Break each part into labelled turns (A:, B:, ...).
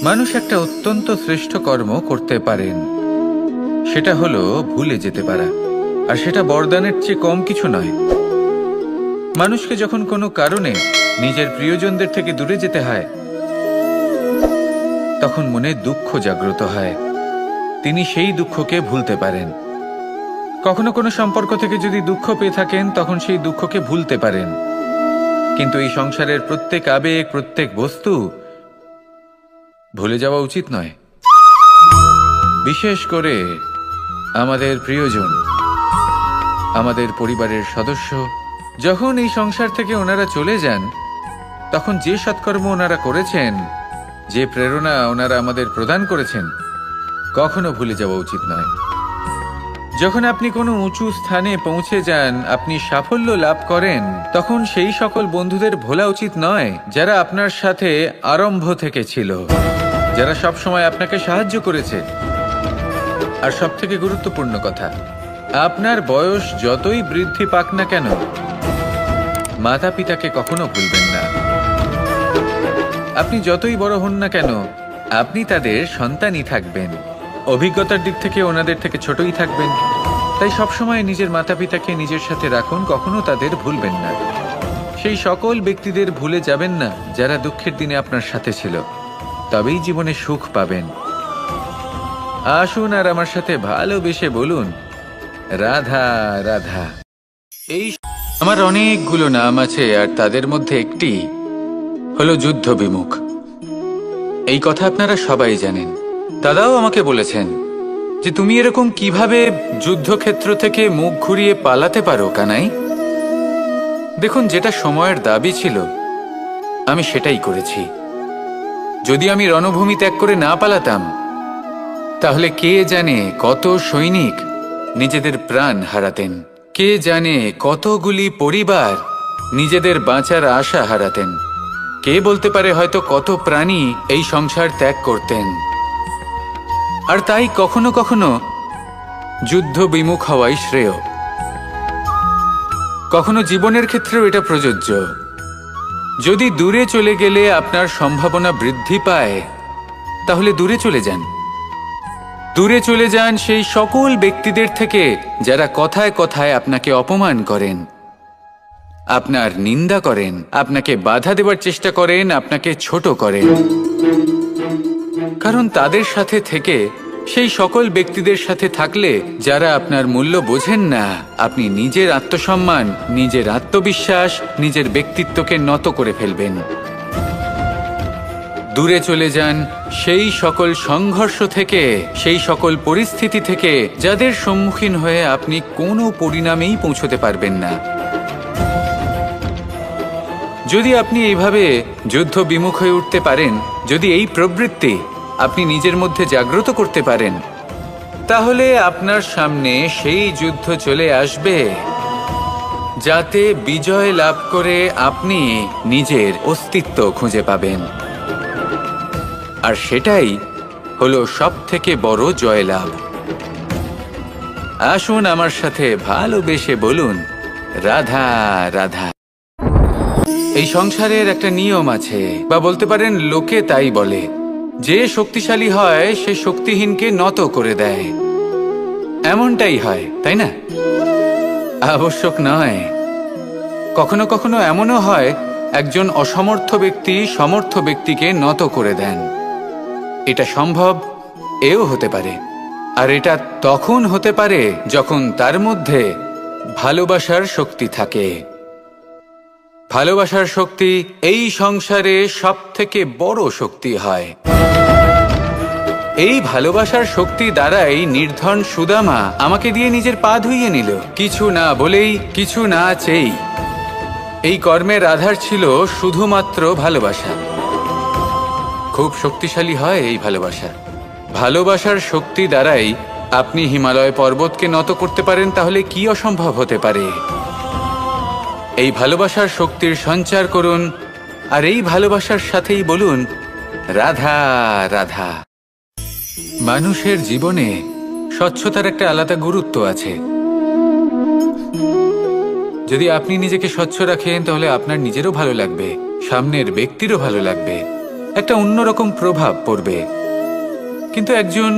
A: মানুষ একটা অত্যন্ত শ্রেষ্ঠ কর্ম করতে পারেন, সেটা হলো ভুলে যেতে পারা। আর সেটা বরদানের চেয়ে কম কিছু নয়। মানুষকে যখন কোনো কারণে নিজের প্রিয়জনদের থেকে দূরে যেতে হয়, তখন মনে দুঃখ জাগ্রত হয়। তিনি সেই দুঃখকে ভুলতে পারেন। কখনো কোনো সম্পর্ক থেকে যদি দুঃখ পেয়ে থাকেন, তখন সেই দুঃখকে ভুলতে পারেন। কিন্তু এই সংসারের প্রত্যেক আবেগ, প্রত্যেক বস্তু ভুলে যাওয়া উচিত নয়। বিশেষ করে আমাদের প্রিয়জন, আমাদের পরিবারের সদস্য। যখন এই সংসার থেকে ওনারা চলে যান, তখন যে সৎকর্ম ওনারা করেছেন, যে প্রেরণা ওনারা আমাদের প্রদান করেছেন, কখনো ভুলে যাওয়া উচিত নয়। যখন আপনি কোনো উঁচু স্থানে পৌঁছে যান, আপনি সাফল্য লাভ করেন, তখন সেই সকল বন্ধুদের ভোলা উচিত নয় যারা আপনার সাথে আরম্ভ থেকে ছিল, যারা সব সময় আপনাকে সাহায্য করেছে। আর সবথেকে গুরুত্বপূর্ণ কথা, আপনার বয়স যতই বৃদ্ধি পাক না কেন, মাতা পিতাকে কখনো ভুলবেন না। আপনি যতই বড় হন না কেন, আপনি তাদের সন্তানই থাকবেন। অভিজ্ঞতার দিক থেকে ওনাদের থেকে ছোটই থাকবেন। তাই সবসময় নিজের মাতা পিতাকে নিজের সাথে রাখুন, কখনো তাদের ভুলবেন না। সেই সকল ব্যক্তিদের ভুলে যাবেন না যারা দুঃখের দিনে আপনার সাথে ছিল, তবেই জীবনে সুখ পাবেন। আসুন আর আমার সাথে ভালোবেসে বলুন, রাধা রাধা। এই আমার অনেকগুলো নাম আছে, আর তাদের মধ্যে একটি হলো যুদ্ধ বিমুখ। এই কথা আপনারা সবাই জানেন। দাদাও আমাকে বলেছেন যে তুমি এরকম কিভাবে যুদ্ধক্ষেত্র থেকে মুখ ঘুরিয়ে পালাতে পারো কানাই। দেখুন, যেটা সময়ের দাবি ছিল আমি সেটাই করেছি। যদি আমি রণভূমি ত্যাগ করে না পালাতাম, তাহলে কে জানে কত সৈনিক নিজেদের প্রাণ হারাতেন, কে জানে কতগুলি পরিবার নিজেদের বাঁচার আশা হারাতেন, কে বলতে পারে হয়তো কত প্রাণী এই সংসার ত্যাগ করতেন। আর তাই কখনো কখনো যুদ্ধ বিমুখ হওয়াই শ্রেয়। কখনো জীবনের ক্ষেত্রেও এটা প্রযোজ্য। যদি দূরে চলে গেলে আপনার সম্ভাবনা বৃদ্ধি পায়, তাহলে দূরে চলে যান। দূরে চলে যান সেই সকল ব্যক্তিদের থেকে যারা কথায় কথায় আপনাকে অপমান করেন, আপনার নিন্দা করেন, আপনাকে বাধা দেওয়ার চেষ্টা করেন, আপনাকে ছোট করেন। কারণ তাদের সাথে থেকে, সেই সকল ব্যক্তিদের সাথে থাকলে যারা আপনার মূল্য বোঝেন না, আপনি নিজের আত্মসম্মান, নিজের আত্মবিশ্বাস, নিজের ব্যক্তিত্বকে নত করে ফেলবেন। দূরে চলে যান সেই সকল সংঘর্ষ থেকে, সেই সকল পরিস্থিতি থেকে যাদের সম্মুখীন হয়ে আপনি কোনো পরিণামেই পৌঁছতে পারবেন না। যদি আপনি এইভাবে যুদ্ধ বিমুখ হয়ে উঠতে পারেন, যদি এই প্রবৃত্তি আপনি নিজের মধ্যে জাগ্রত করতে পারেন, তাহলে আপনার সামনে সেই যুদ্ধ চলে আসবে যাতে বিজয় লাভ করে আপনি নিজের অস্তিত্ব খুঁজে পাবেন। আর সেটাই হলো সবথেকে বড় জয়লাভ। আসুন আমার সাথে ভালোবেসে বলুন, রাধা রাধা। এই সংসারের একটা নিয়ম আছে, বা বলতে পারেন লোকে তাই বলে, যে শক্তিশালী হয় সে শক্তিহীনকে নত করে দেয়। এমনটাই হয়, তাই না? আবশ্যক নয়। কখনো কখনো এমনও হয় একজন অসমর্থ ব্যক্তি সমর্থ ব্যক্তিকে নত করে দেন। এটা সম্ভব, এও হতে পারে। আর এটা তখন হতে পারে যখন তার মধ্যে ভালোবাসার শক্তি থাকে। ভালোবাসার শক্তি এই সংসারে সবথেকে বড় শক্তি হয়। এই ভালোবাসার শক্তি দ্বারাই নির্ধন সুদামা আমাকে দিয়ে নিজের পা ধুইয়ে নিল, কিছু না বলেই, কিছু না চেয়েই। এই কর্মের আধার ছিল শুধুমাত্র ভালোবাসা। খুব শক্তিশালী হয় এই ভালোবাসা। ভালোবাসার শক্তি দ্বারাই আপনি হিমালয় পর্বতকে নত করতে পারেন, তাহলে কি অসম্ভব হতে পারে? এই ভালোবাসার শক্তির সঞ্চার করুন, আর এই ভালোবাসার সাথেই বলুন, রাধা রাধা। মানুষের জীবনে স্বচ্ছতার একটা আলাদা গুরুত্ব আছে। যদি আপনি নিজেকে স্বচ্ছ রাখেন, তাহলে আপনার নিজেরও ভালো লাগবে, সামনের ব্যক্তিরও ভালো লাগবে। একটা অন্যরকম প্রভাব পড়বে। কিন্তু একজন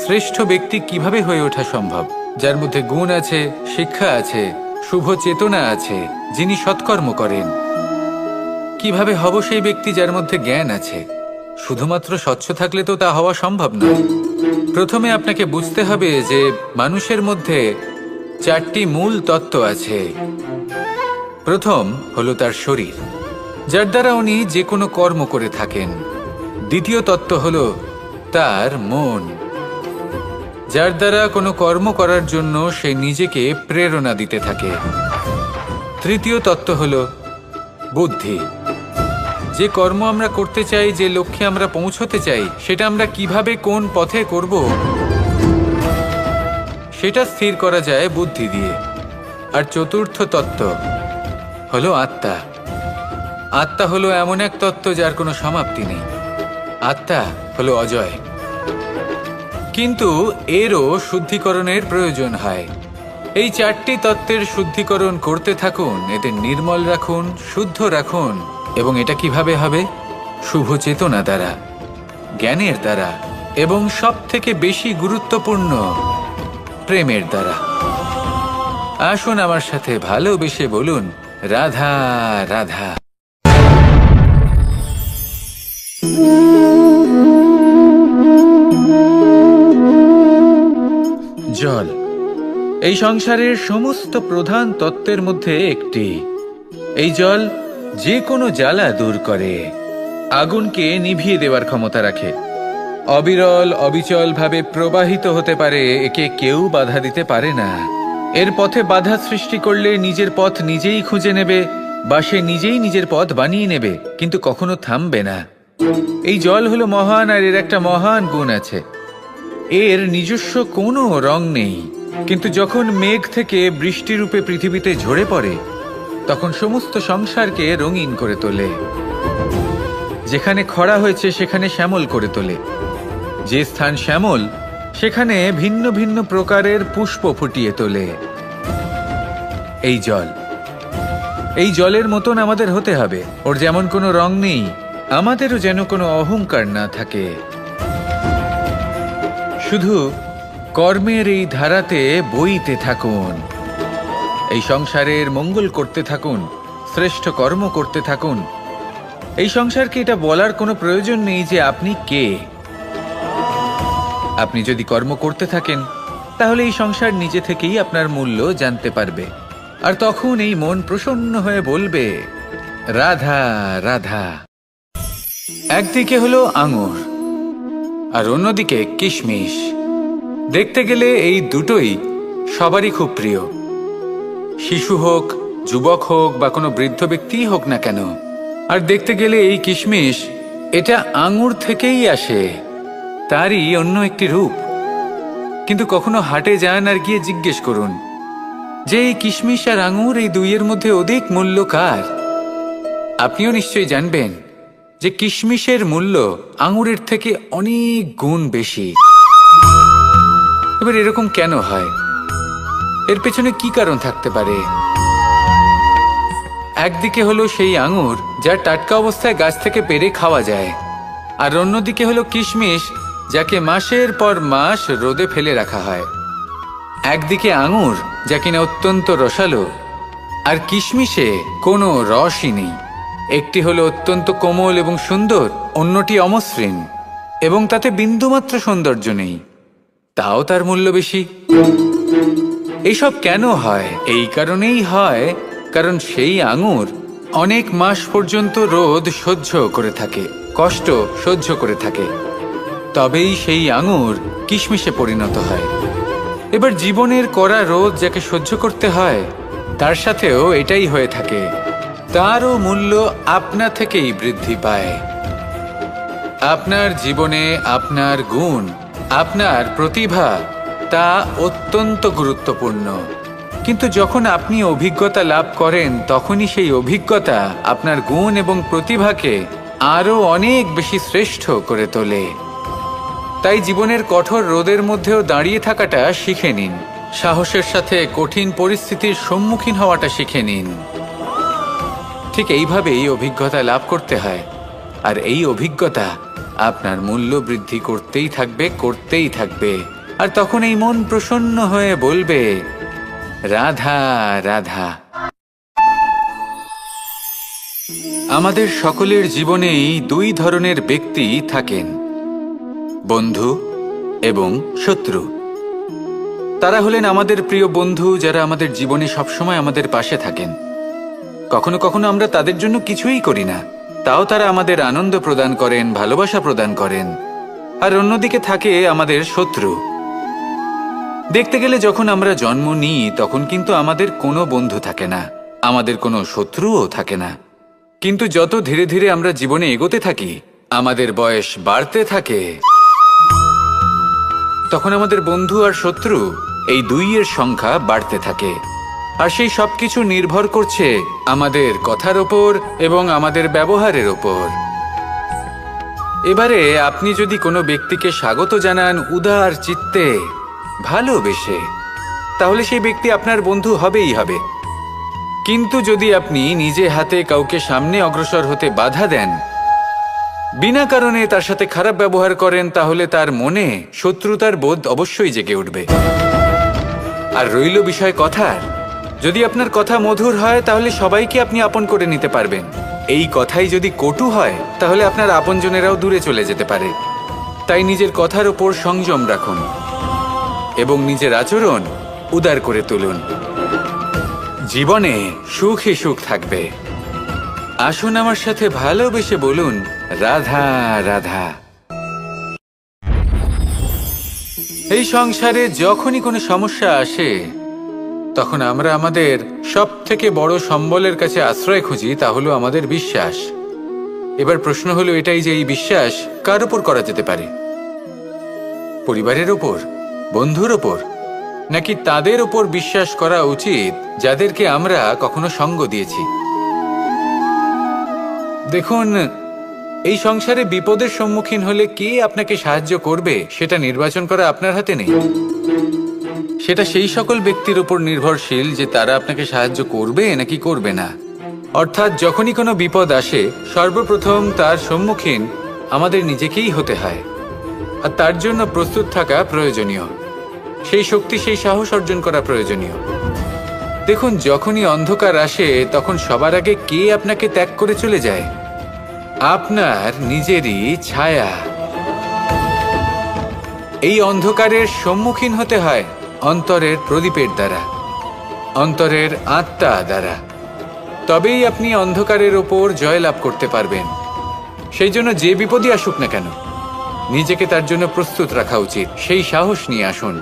A: শ্রেষ্ঠ ব্যক্তি কিভাবে হয়ে ওঠা সম্ভব? যার মধ্যে গুণ আছে, শিক্ষা আছে, শুভ চেতনা আছে, যিনি সৎকর্ম করেন। কিভাবে হব সেই ব্যক্তি যার মধ্যে জ্ঞান আছে? শুধুমাত্র স্বচ্ছ থাকলে তো তা হওয়া সম্ভব নয়। প্রথমে আপনাকে বুঝতে হবে যে মানুষের মধ্যে 4টি মূল তত্ত্ব আছে। প্রথম হলো তার শরীর, যার দ্বারা উনি যে কোনো কর্ম করে থাকেন। দ্বিতীয় তত্ত্ব হলো তার মন, যার দ্বারা কোনো কর্ম করার জন্য সে নিজেকে প্রেরণা দিতে থাকে। তৃতীয় তত্ত্ব হলো বুদ্ধি, যে কর্ম আমরা করতে চাই, যে লক্ষ্যে আমরা পৌঁছতে চাই, সেটা আমরা কিভাবে কোন পথে করব সেটা স্থির করা যায় বুদ্ধি দিয়ে। আর চতুর্থ তত্ত্ব হলো আত্মা। আত্মা হলো এমন এক তত্ত্ব যার কোনো সমাপ্তি নেই। আত্মা হলো অজয়। কিন্তু এরও শুদ্ধিকরণের প্রয়োজন হয়। এই 4টি তত্ত্বের শুদ্ধিকরণ করতে থাকুন, এদের নির্মল রাখুন, শুদ্ধ রাখুন। এবং এটা কিভাবে হবে? শুভ চেতনা দ্বারা, জ্ঞানের দ্বারা, এবং সবথেকে বেশি গুরুত্বপূর্ণ প্রেমের দ্বারা। আসুন আমার সাথে ভালোবেসে বলুন, রাধা রাধা। জল এই সংসারের সমস্ত প্রধান তত্ত্বের মধ্যে একটি। এই জল যে কোনো জ্বালা দূর করে, আগুনকে নিভিয়ে দেওয়ার ক্ষমতা রাখে, অবিরল অবিচল ভাবে প্রবাহিত হতে পারে, একে কেউ বাধা দিতে পারে না। এর পথে বাধা সৃষ্টি করলে নিজের পথ নিজেই খুঁজে নেবে, বা সে নিজেই নিজের পথ বানিয়ে নেবে, কিন্তু কখনো থামবে না। এই জল হলো মহান, আর এর একটা মহান গুণ আছে, এর নিজস্ব কোনো রং নেই। কিন্তু যখন মেঘ থেকে বৃষ্টিরূপে পৃথিবীতে ঝরে পড়ে, তখন সমস্ত সংসারকে রঙিন করে তোলে। যেখানে খরা হয়েছে সেখানে শ্যামল করে তোলে, যে স্থান শ্যামল সেখানে ভিন্ন ভিন্ন প্রকারের পুষ্প ফুটিয়ে তোলে। এই জল, এই জলের মতন আমাদের হতে হবে। ওর যেমন কোনো রং নেই, আমাদেরও যেন কোনো অহংকার না থাকে। শুধু কর্মের এই ধারাতে বইতে থাকুন, এই সংসারের মঙ্গল করতে থাকুন, শ্রেষ্ঠ কর্ম করতে থাকুন। এই সংসারকে এটা বলার কোনো প্রয়োজন নেই যে আপনি কে। আপনি যদি কর্ম করতে থাকেন, তাহলে এই সংসার নিজে থেকেই আপনার মূল্য জানতে পারবে। আর তখন এই মন প্রসন্ন হয়ে বলবে, রাধা রাধা। একদিকে হলো আঙুর, আর অন্যদিকে কিশমিশ। দেখতে গেলে এই দুটোই সবারই খুব প্রিয়। শিশু হোক, যুবক হোক, বা কোনো বৃদ্ধ ব্যক্তিই হোক না কেন। আর দেখতে গেলে এই কিশমিশ, এটা আঙুর থেকেই আসে, তারই অন্য একটি রূপ। কিন্তু কখনো হাটে যান আর গিয়ে জিজ্ঞেস করুন যে এই কিশমিশ আর আঙুর, এই দুইয়ের মধ্যে অধিক মূল্য কার? আপনিও নিশ্চয়ই জানবেন যে কিশমিশের মূল্য আঙুরের থেকে অনেক গুণ বেশি। এবার এরকম কেন হয়? এর পেছনে কি কারণ থাকতে পারে? একদিকে হলো সেই আঙুর যা টাটকা অবস্থায় গাছ থেকে পেড়ে খাওয়া যায়, আর অন্যদিকে হলো কিশমিশ যাকে মাসের পর মাস রোদে ফেলে রাখা হয়। একদিকে আঙুর যা কিনা অত্যন্ত রসালো, আর কিশমিশে কোনো রসই নেই। একটি হলো অত্যন্ত কোমল এবং সুন্দর, অন্যটি অমসৃণ এবং তাতে বিন্দুমাত্র সৌন্দর্য নেই, তাও তার মূল্য বেশি। এইসব কেন হয়? এই কারণেই হয় কারণ সেই আঙুর অনেক মাস পর্যন্ত রোদ সহ্য করে থাকে, কষ্ট সহ্য করে থাকে, তবেই সেই আঙুর কিশমিশে পরিণত হয়। এবার জীবনের কড়া রোদ যাকে সহ্য করতে হয়, তার সাথেও এটাই হয়ে থাকে, তারও মূল্য আপনা থেকেই বৃদ্ধি পায়। আপনার জীবনে আপনার গুণ, আপনার প্রতিভা, তা অত্যন্ত গুরুত্বপূর্ণ। কিন্তু যখন আপনি অভিজ্ঞতা লাভ করেন, তখনই সেই অভিজ্ঞতা আপনার গুণ এবং প্রতিভাকে আরও অনেক বেশি শ্রেষ্ঠ করে তোলে। তাই জীবনের কঠোর রোদের মধ্যেও দাঁড়িয়ে থাকাটা শিখে নিন, সাহসের সাথে কঠিন পরিস্থিতির সম্মুখীন হওয়াটা শিখে নিন। ঠিক এইভাবেই অভিজ্ঞতা লাভ করতে হয়। আর এই অভিজ্ঞতা আপনার মূল্য বৃদ্ধি করতেই থাকবে। আর তখন এই মন প্রসন্ন হয়ে বলবে, রাধা রাধা। আমাদের সকলের জীবনেই দুই ধরনের ব্যক্তি থাকেন, বন্ধু এবং শত্রু। তারা হলেন আমাদের প্রিয় বন্ধু, যারা আমাদের জীবনে সবসময় আমাদের পাশে থাকেন। কখনো কখনো আমরা তাদের জন্য কিছুই করি না, তাও তারা আমাদের আনন্দ প্রদান করেন, ভালোবাসা প্রদান করেন। আর অন্যদিকে থাকে আমাদের শত্রু। দেখতে গেলে যখন আমরা জন্ম নিই তখন কিন্তু আমাদের কোনো বন্ধু থাকে না, আমাদের কোনো শত্রুও থাকে না। কিন্তু যত ধীরে ধীরে আমরা জীবনে এগোতে থাকি, আমাদের বয়স বাড়তে থাকে, তখন আমাদের বন্ধু আর শত্রু এই দুইয়ের সংখ্যা বাড়তে থাকে। আর সেই সবকিছু নির্ভর করছে আমাদের কথার ওপর এবং আমাদের ব্যবহারের ওপর। এবারে আপনি যদি কোনো ব্যক্তিকে স্বাগত জানান উদার চিত্তে, ভালোবেসে, তাহলে সেই ব্যক্তি আপনার বন্ধু হবেই হবে। কিন্তু যদি আপনি নিজে হাতে কাউকে সামনে অগ্রসর হতে বাধা দেন, বিনা কারণে তার সাথে খারাপ ব্যবহার করেন, তাহলে তার মনে শত্রুতার বোধ অবশ্যই জেগে উঠবে। আর রইল বিষয় কথার, যদি আপনার কথা মধুর হয় তাহলে সবাইকে আপনি আপন করে নিতে পারবেন। এই কথাই যদি কটু হয় তাহলে আপনার আপনজনেরাও দূরে চলে যেতে পারে। তাই নিজের কথার উপর সংযম রাখুন এবং নিজের আচরণ উদার করে তুলুন। জীবনে সুখই সুখ থাকবে। আসুন আমার সাথে ভালোবেসে বলুন, রাধা রাধা। এই সংসারে যখনই কোনো সমস্যা আসে তখন আমরা আমাদের সব থেকে বড় সম্বলের কাছে আশ্রয় খুঁজি, তা হলো আমাদের বিশ্বাস। এবার প্রশ্ন হলো এটাই যে এই বিশ্বাস কার উপর করা যেতে পারে? পরিবারের ওপর, বন্ধুর ওপর, নাকি তাদের ওপর বিশ্বাস করা উচিত যাদেরকে আমরা কখনো সঙ্গ দিয়েছি? দেখুন, এই সংসারে বিপদের সম্মুখীন হলে কে আপনাকে সাহায্য করবে সেটা নির্বাচন করা আপনার হাতে নেই। সেটা সেই সকল ব্যক্তির উপর নির্ভরশীল যে তারা আপনাকে সাহায্য করবে নাকি করবে না। অর্থাৎ যখনই কোনো বিপদ আসে সর্বপ্রথম তার সম্মুখীন আমাদের নিজেকেই হতে হয়। আর তার জন্য প্রস্তুত থাকা প্রয়োজনীয়, সেই শক্তি, সেই সাহস অর্জন করা প্রয়োজনীয়। দেখুন, যখনই অন্ধকার আসে তখন সবার আগে কে আপনাকে ত্যাগ করে চলে যায়? আপনার নিজেরই ছায়া। এই অন্ধকারের সম্মুখীন হতে হয় অন্তরের প্রদীপের দ্বারা, অন্তরের আত্মা দ্বারা। তবেই আপনি অন্ধকারের ওপর জয়লাভ করতে পারবেন। সেই জন্য যে বিপদই আসুক না কেন, নিজেকে তার জন্য প্রস্তুত রাখা উচিত। সেই সাহস নিয়ে আসুন।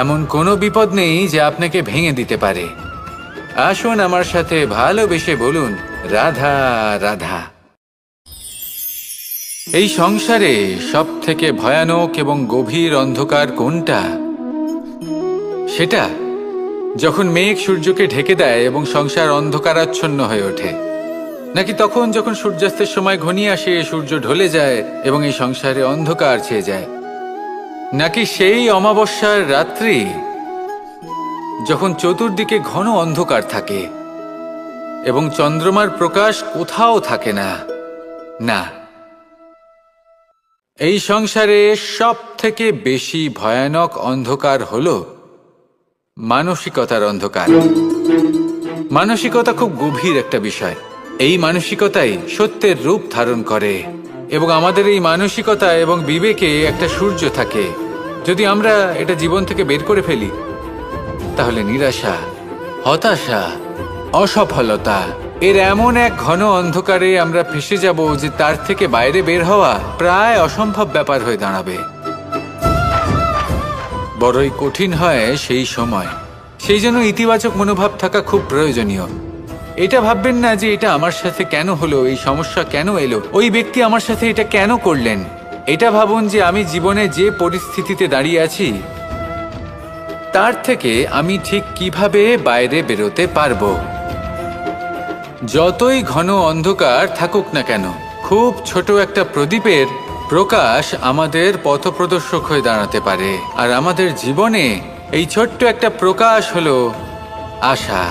A: এমন কোনো বিপদ নেই যা আপনাকে ভেঙে দিতে পারে। আসুন আমার সাথে ভালোবেসে বলুন, রাধা রাধা। এই সংসারে সব থেকে ভয়ানক এবং গভীর অন্ধকার কোনটা? সেটা যখন মেঘ সূর্যকে ঢেকে দেয় এবং সংসার অন্ধকারাচ্ছন্ন হয়ে ওঠে, নাকি তখন যখন সূর্যাস্তের সময় ঘনিয়ে আসে, সূর্য ঢলে যায় এবং এই সংসারে অন্ধকার ছেয়ে যায়, নাকি সেই অমাবস্যার রাত্রি যখন চতুর্দিকে ঘন অন্ধকার থাকে এবং চন্দ্রমার প্রকাশ কোথাও থাকে না? না, এই সংসারে সব থেকে বেশি ভয়ানক অন্ধকার হলো মানসিকতার অন্ধকার। মানসিকতা খুব গভীর একটা বিষয়। এই মানসিকতাই সত্যের রূপ ধারণ করে এবং আমাদের এই মানসিকতা এবং বিবেকে একটা সূর্য থাকে। যদি আমরা এটা জীবন থেকে বের করে ফেলি তাহলে নিরাশা, হতাশা, অসফলতা এর এমন এক ঘন অন্ধকারে আমরা ফেসে যাব যে তার থেকে বাইরে বের হওয়া প্রায় অসম্ভব ব্যাপার হয়ে দাঁড়াবে। বড়ই কঠিন হয় সেই সময়। সেই জন্য ইতিবাচক মনোভাব থাকা খুব প্রয়োজনীয়। এটা ভাববেন না যে এটা আমার সাথে কেন হলো, এই সমস্যা কেন এলো, ওই ব্যক্তি আমার সাথে এটা কেন করলেন। এটা ভাবুন যে আমি জীবনে যে পরিস্থিতিতে দাঁড়িয়ে আছি তার থেকে আমি ঠিক কিভাবে বাইরে বেরোতে পারবো। যতই ঘন অন্ধকার থাকুক না কেন, খুব ছোট একটা প্রদীপের প্রকাশ আমাদের পথপ্রদর্শক হয়ে দাঁড়াতে পারে। আর আমাদের জীবনে এই ছোট্ট একটা প্রকাশ হলো আশা।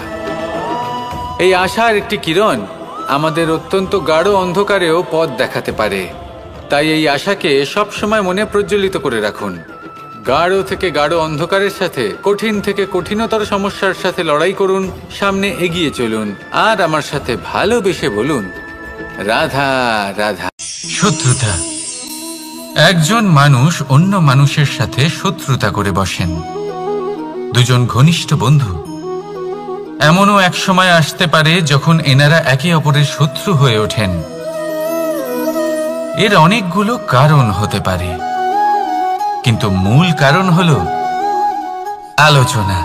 A: এই আশার একটি কিরণ আমাদের অত্যন্ত গাঢ় অন্ধকারেও পথ দেখাতে পারে। তাই এই আশাকে সবসময় মনে প্রজ্বলিত করে রাখুন। গাঢ় থেকে গাঢ় অন্ধকারের সাথে, কঠিন থেকে কঠিনতর সমস্যার সাথে লড়াই করুন, সামনে এগিয়ে চলুন, আর আমার সাথে ভালোবেসে বলুন, রাধা রাধা। শত্রুতা। একজন মানুষ অন্য মানুষের সাথে শত্রুতা করে বসেন। দুজন ঘনিষ্ঠ বন্ধু, এমনও এক সময় আসতে পারে যখন এনারা একে অপরের শত্রু হয়ে ওঠেন। এর অনেকগুলো কারণ হতে পারে, কিন্তু মূল কারণ হলো আলোচনা।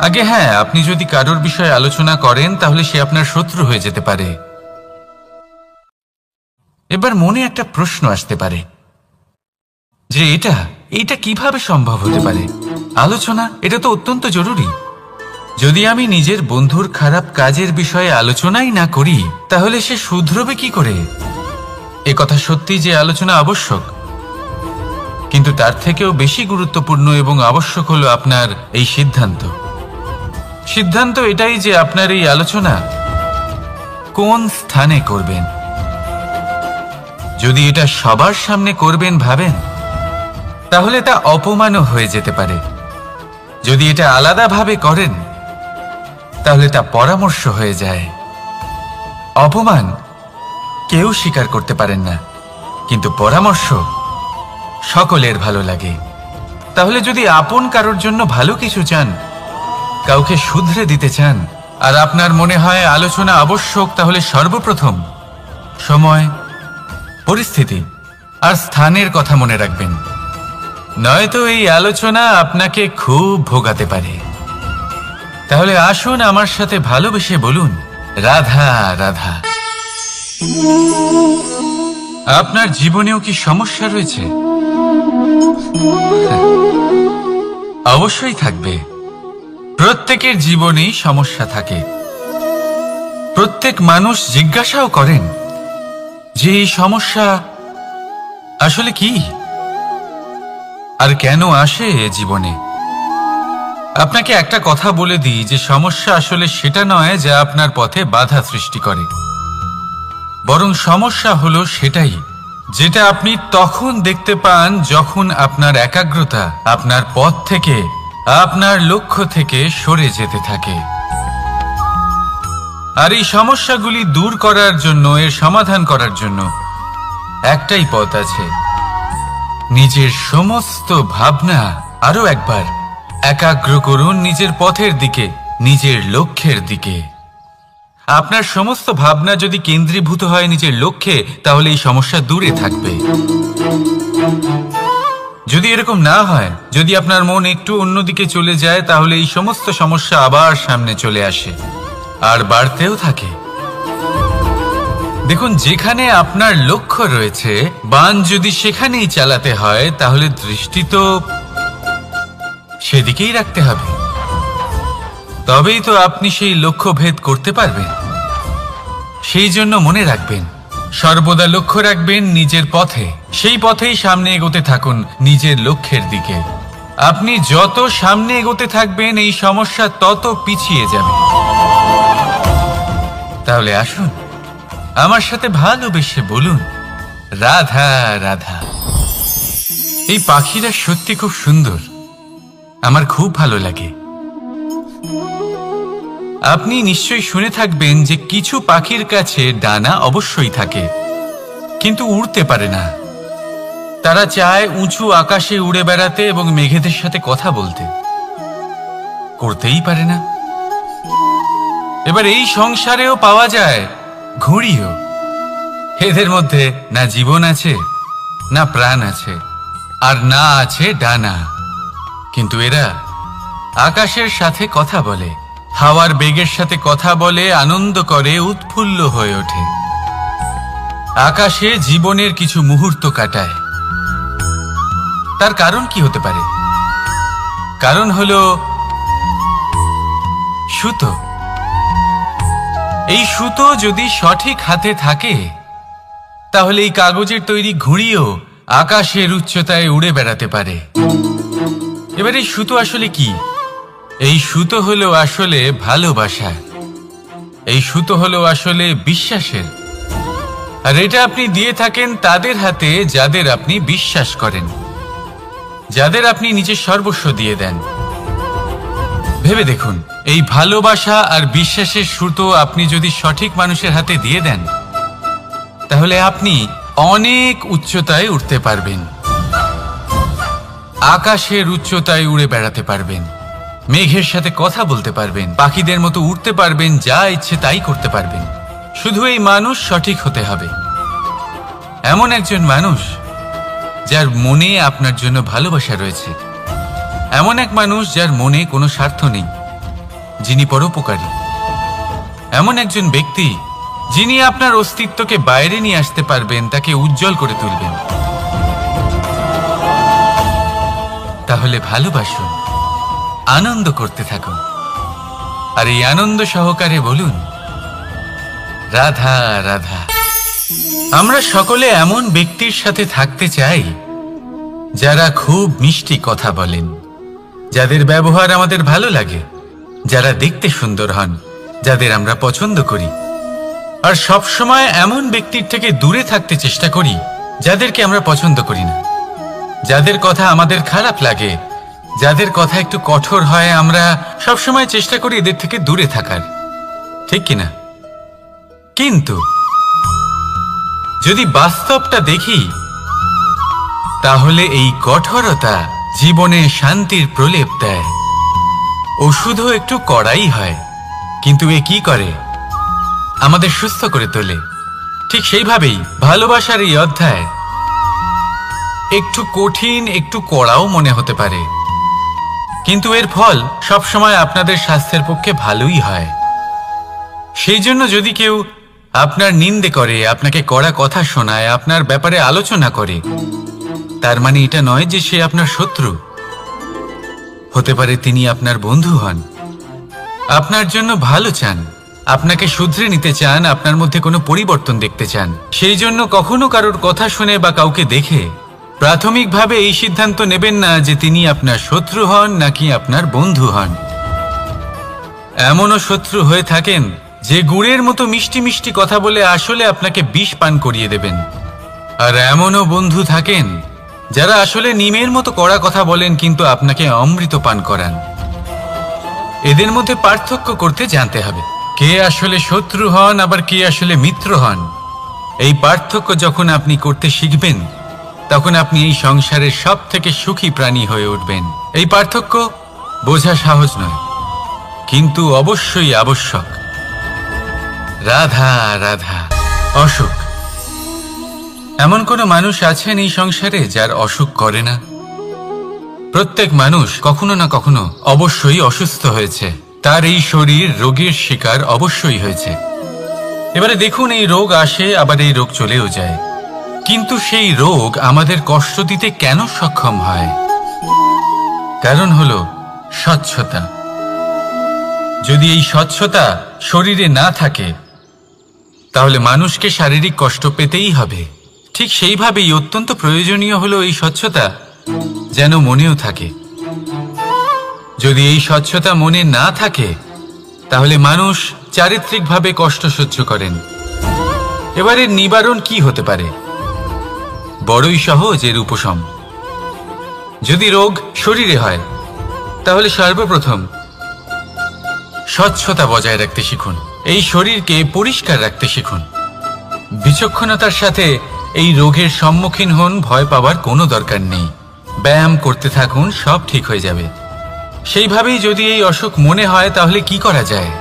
A: আগে হ্যাঁ, আপনি যদি কারোর বিষয়ে আলোচনা করেন তাহলে সে আপনার শত্রু হয়ে যেতে পারে। এবার মনে একটা প্রশ্ন আসতে পারে যে এটা কিভাবে সম্ভব হতে পারে? আলোচনা, এটা তো অত্যন্ত জরুরি। যদি আমি নিজের বন্ধুর খারাপ কাজের বিষয়ে আলোচনাই না করি তাহলে সে শুধরবে কি করে? এ কথা সত্যি যে আলোচনা আবশ্যক, কিন্তু তার থেকেও বেশি গুরুত্বপূর্ণ এবং আবশ্যক হলো আপনার এই সিদ্ধান্ত। সিদ্ধান্ত এটাই যে আপনার এই আলোচনা কোন স্থানে করবেন। যদি এটা সবার সামনে করবেন ভাবেন, তাহলে তা অপমানও হয়ে যেতে পারে। যদি এটা আলাদাভাবে করেন তাহলে তা পরামর্শ হয়ে যায়। অপমান কেউ স্বীকার করতে পারেন না, কিন্তু পরামর্শ সকলের ভালো লাগে। তাহলে যদি আপন কারোর জন্য ভালো কিছু চান, কাউকে শুধরে দিতে চান, আর আপনার মনে হয় আলোচনা আবশ্যক, তাহলে সর্বপ্রথম সময়, পরিস্থিতি আর স্থানের কথা মনে রাখবেন। নয়তো এই আলোচনা আপনাকে খুব ভোগাতে পারে। তাহলে আসুন আমার সাথে ভালোবেসে বলুন, রাধা রাধা। আপনার জীবনেও কি সমস্যা রয়েছে? অবশ্যই থাকবে। প্রত্যেকের জীবনেই সমস্যা থাকে। প্রত্যেক মানুষ জিজ্ঞাসাও করেন যে এই সমস্যা আসলে কি আর কেন আসে জীবনে। আপনাকে একটা কথা বলে দিই যে সমস্যা আসলে সেটা নয় যা আপনার পথে বাধা সৃষ্টি করে, বরং সমস্যা হলো সেটাই যেটা আপনি তখন দেখতে পান যখন আপনার একাগ্রতা আপনার পথ থেকে, আপনার লক্ষ্য থেকে সরে যেতে থাকে। আর এই সমস্যাগুলি দূর করার জন্য, এর সমাধান করার জন্য একটাই পথ আছে, নিজের সমস্ত ভাবনা আরো একবার একাগ্র করুন নিজের পথের দিকে, নিজের লক্ষ্যের দিকে। আপনার সমস্ত ভাবনা যদি কেন্দ্রীভূত হয় নিজের লক্ষ্যে, তাহলে এই সমস্যা দূরে থাকবে। যদি এরকম না হয়, যদি আপনার মন একটু অন্যদিকে চলে যায়, তাহলে এই সমস্ত সমস্যা আবার সামনে চলে আসে আর বাড়তেও থাকে। দেখুন, যেখানে আপনার লক্ষ্য রয়েছে, বাণ যদি সেখানেই চালাতে হয়, তাহলে দৃষ্টি তো সেদিকেই রাখতে হবে। তবেই তো আপনি সেই লক্ষ্য ভেদ করতে পারবেন। সেই জন্য মনে রাখবেন, সর্বদা লক্ষ্য রাখবেন নিজের পথে, সেই পথেই সামনে এগোতে থাকুন নিজের লক্ষ্যের দিকে। আপনি যত সামনে এগোতে থাকবেন এই সমস্যা তত পিছিয়ে যাবে। তাহলে আসুন আমার সাথে ভালোবেসে বলুন, রাধা রাধা। এই পাখিরা সত্যি খুব সুন্দর, আমার খুব ভালো লাগে। আপনি নিশ্চয়ই শুনে থাকবেন যে কিছু পাখির কাছে ডানা অবশ্যই থাকে, কিন্তু উড়তে পারে না। তারা চায় উঁচু আকাশে উড়ে বেড়াতে এবং মেঘেদের সাথে কথা বলতে, করতেই পারে না। এবার এই সংসারেও পাওয়া যায় ঘুড়িও। এদের মধ্যে না জীবন আছে, না প্রাণ আছে, আর না আছে ডানা, কিন্তু এরা আকাশের সাথে কথা বলে, হাওয়ার বেগের সাথে কথা বলে, আনন্দ করে, উৎফুল্ল হয়ে ওঠে। আকাশে জীবনের কিছু মুহূর্ত কাটায়। তার কারণ কি হতে পারে? কারণ হলো সুতো। এই সুতো যদি সঠিক হাতে থাকে, তাহলে এই কাগজের তৈরি ঘুড়িও আকাশের উচ্চতায় উড়ে বেড়াতে পারে। এবার এই সুতো আসলে কি? এই সুতো হলো আসলে ভালোবাসা। এই সুতো হলো আসলে বিশ্বাসের, আর এটা আপনি দিয়ে থাকেন তাদের হাতে যাদের আপনি বিশ্বাস করেন, যাদের আপনি নিজের সর্বস্ব দিয়ে দেন। ভেবে দেখুন, এই ভালোবাসা আর বিশ্বাসের সুতো আপনি যদি সঠিক মানুষের হাতে দিয়ে দেন, তাহলে আপনি অনেক উচ্চতায় উঠতে পারবেন, আকাশের উচ্চতায় উড়ে বেড়াতে পারবেন, মেঘের সাথে কথা বলতে পারবেন, পাখিদের মতো উড়তে পারবেন, যা ইচ্ছে তাই করতে পারবেন। শুধু এই মানুষ সঠিক হতে হবে, এমন একজন মানুষ যার মনে আপনার জন্য ভালোবাসা রয়েছে, এমন এক মানুষ যার মনে কোনো স্বার্থ নেই, যিনি পরোপকারী, এমন একজন ব্যক্তি যিনি আপনার অস্তিত্বকে বাইরে নিয়ে আসতে পারবেন, তাকে উজ্জ্বল করে তুলবেন। তাহলে ভালোবাসুন, আনন্দ করতে থাকুন, আর এই আনন্দ সহকারে বলুন, রাধা রাধা। আমরা সকলে এমন ব্যক্তির সাথে থাকতে চাই যারা খুব মিষ্টি কথা বলেন, যাদের ব্যবহার আমাদের ভালো লাগে, যারা দেখতে সুন্দর হন, যাদের আমরা পছন্দ করি। আর সব সময় এমন ব্যক্তির থেকে দূরে থাকতে চেষ্টা করি যাদেরকে আমরা পছন্দ করি না, যাদের কথা আমাদের খারাপ লাগে, যাদের কথা একটু কঠোর হয়। আমরা সব সময় চেষ্টা করি এদের থেকে দূরে থাকার, ঠিক কিনা? কিন্তু যদি বাস্তবটা দেখি, তাহলে এই কঠোরতা জীবনে শান্তির প্রলেপ দেয়। ওষুধও একটু কড়াই হয়, কিন্তু এ কি করে? আমাদের সুস্থ করে তোলে। ঠিক সেইভাবেই ভালোবাসার এই অধ্যায় একটু কঠিন, একটু কড়াও মনে হতে পারে, কিন্তু এর ফল সবসময় আপনাদের স্বাস্থ্যের পক্ষে ভালোই হয়। সেই জন্য যদি কেউ আপনার নিন্দে করে, আপনাকে কড়া কথা শোনায়, আপনার ব্যাপারে আলোচনা করে, তার মানে এটা নয় যে সে আপনার শত্রু। হতে পারে তিনি আপনার বন্ধু হন, আপনার জন্য ভালো চান, আপনাকে শুধরে নিতে চান, আপনার মধ্যে কোনো পরিবর্তন দেখতে চান। সেই জন্য কখনো কারোর কথা শুনে বা কাউকে দেখে প্রাথমিকভাবে এই সিদ্ধান্ত নেবেন না যে তিনি আপনার শত্রু হন নাকি আপনার বন্ধু হন। এমনও শত্রু হয়ে থাকেন যে গুড়ের মতো মিষ্টি মিষ্টি কথা বলে আসলে আপনাকে বিষ পান করিয়ে দেবেন, আর এমনও বন্ধু থাকেন যারা আসলে নিমের মতো কড়া কথা বলেন কিন্তু আপনাকে অমৃত পান করান। এদের মধ্যে পার্থক্য করতে জানতে হবে, কে আসলে শত্রু হন আবার কে আসলে মিত্র হন। এই পার্থক্য যখন আপনি করতে শিখবেন, তখন আপনি এই সংসারের সব থেকে সুখী প্রাণী হয়ে উঠবেন। এই পার্থক্য বোঝা সহজ নয়, কিন্তু অবশ্যই আবশ্যক। রাধা রাধা। অসুখ। এমন কোনো মানুষ আছেন এই সংসারে যার অসুখ করে না? প্রত্যেক মানুষ কখনো না কখনো অবশ্যই অসুস্থ হয়েছে, তার এই শরীর রোগের শিকার অবশ্যই হয়েছে। এবারে দেখুন, এই রোগ আসে আবার এই রোগ চলেও যায়, কিন্তু সেই রোগ আমাদের কষ্ট দিতে কেন সক্ষম হয়? কারণ হলো স্বচ্ছতা। যদি এই স্বচ্ছতা শরীরে না থাকে, তাহলে মানুষকে শারীরিক কষ্ট পেতেই হবে। ঠিক সেইভাবেই অত্যন্ত প্রয়োজনীয় হলো এই স্বচ্ছতা যেন মনেও থাকে। যদি এই স্বচ্ছতা মনে না থাকে, তাহলে মানুষ চারিত্রিকভাবে কষ্ট সহ্য করেন। এবারে নিবারণ কি হতে পারে? বড়ই সহজ এর উপশম। যদি রোগ শরীরে হয়, তাহলে সর্বপ্রথম স্বচ্ছতা বজায় রাখতে শিখুন, এই শরীরকে পরিষ্কার রাখতে শিখুন। বিচক্ষণতার সাথে এই রোগের সম্মুখীন হন, ভয় পাওয়ার কোনো দরকার নেই। ব্যায়াম করতে থাকুন, সব ঠিক হয়ে যাবে। সেইভাবেই যদি এই অসুখ মনে হয়, তাহলে কি করা যায়?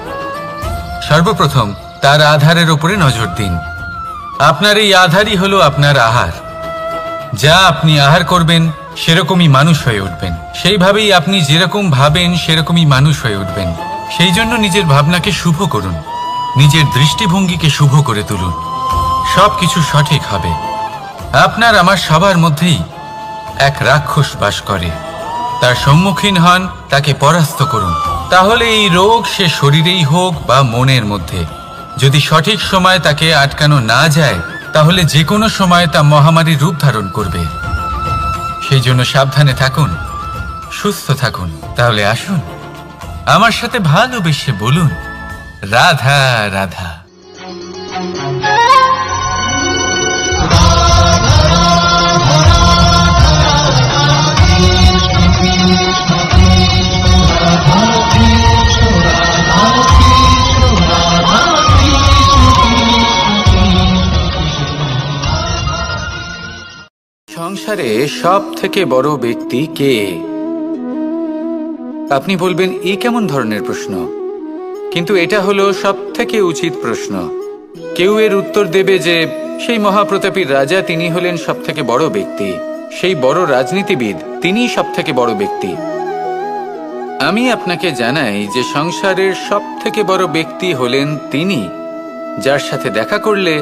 A: সর্বপ্রথম তার আধারের উপরে নজর দিন। আপনার এই আধারই হলো আপনার আহার। যা আপনি আহার করবেন সেরকমই মানুষ হয়ে উঠবেন। সেইভাবেই আপনি যেরকম ভাবেন সেরকমই মানুষ হয়ে উঠবেন। সেই জন্য নিজের ভাবনাকে শুভ করুন, নিজের দৃষ্টিভঙ্গিকে শুভ করে তুলুন, সব কিছু সঠিক হবে। আপনার আমার সবার মধ্যেই এক রাক্ষস বাস করে, তার সম্মুখীন হন, তাকে পরাস্ত করুন। তাহলে এই রোগ সে শরীরেই হোক বা মনের মধ্যে, যদি সঠিক সময় তাকে আটকানো না যায়, তাহলে যে কোনো সময় তা মহামারীর রূপ ধারণ করবে। সেই জন্য সাবধানে থাকুন, সুস্থ থাকুন। তাহলে আসুন আমার সাথে ভালোবেসে বলুন, রাধা রাধা। সংসারে সব থেকে বড় ব্যক্তি কে? আপনি বলবেন এ কেমন ধরনের প্রশ্ন, কিন্তু এটা হলো সব থেকে উচিত প্রশ্ন। কেউ এর উত্তর দেবে যে সেই মহাপ্রতাপী রাজা তিনি হলেন সব থেকে বড় ব্যক্তি, সেই বড় রাজনীতিবিদ তিনিই সব থেকে বড় ব্যক্তি। আমি আপনাকে জানাই যে সংসারের সব থেকে বড় ব্যক্তি হলেন তিনি যার সাথে দেখা করলে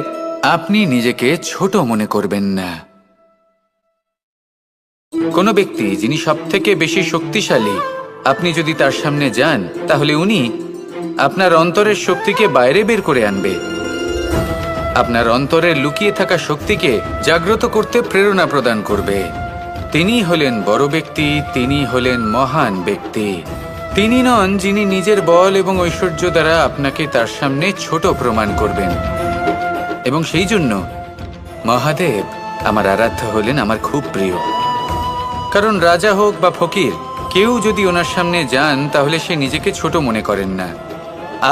A: আপনি নিজেকে ছোট মনে করবেন না। কোনো ব্যক্তি যিনি সব থেকে বেশি শক্তিশালী, আপনি যদি তার সামনে যান তাহলে উনি আপনার অন্তরের শক্তিকে বাইরে বের করে আনবে, আপনার অন্তরের লুকিয়ে থাকা শক্তিকে জাগ্রত করতে প্রেরণা প্রদান করবে। তিনি হলেন বড় ব্যক্তি, তিনি হলেন মহান ব্যক্তি। তিনি নন যিনি নিজের বল এবং ঐশ্বর্য দ্বারা আপনাকে তার সামনে ছোট প্রমাণ করবেন। এবং সেই জন্য মহাদেব আমার আরাধ্য হলেন আমার খুব প্রিয়। কারণ রাজা হোক বা ফকির, কেউ যদি ওনার সামনে যান তাহলে সে নিজেকে ছোট মনে করেন না।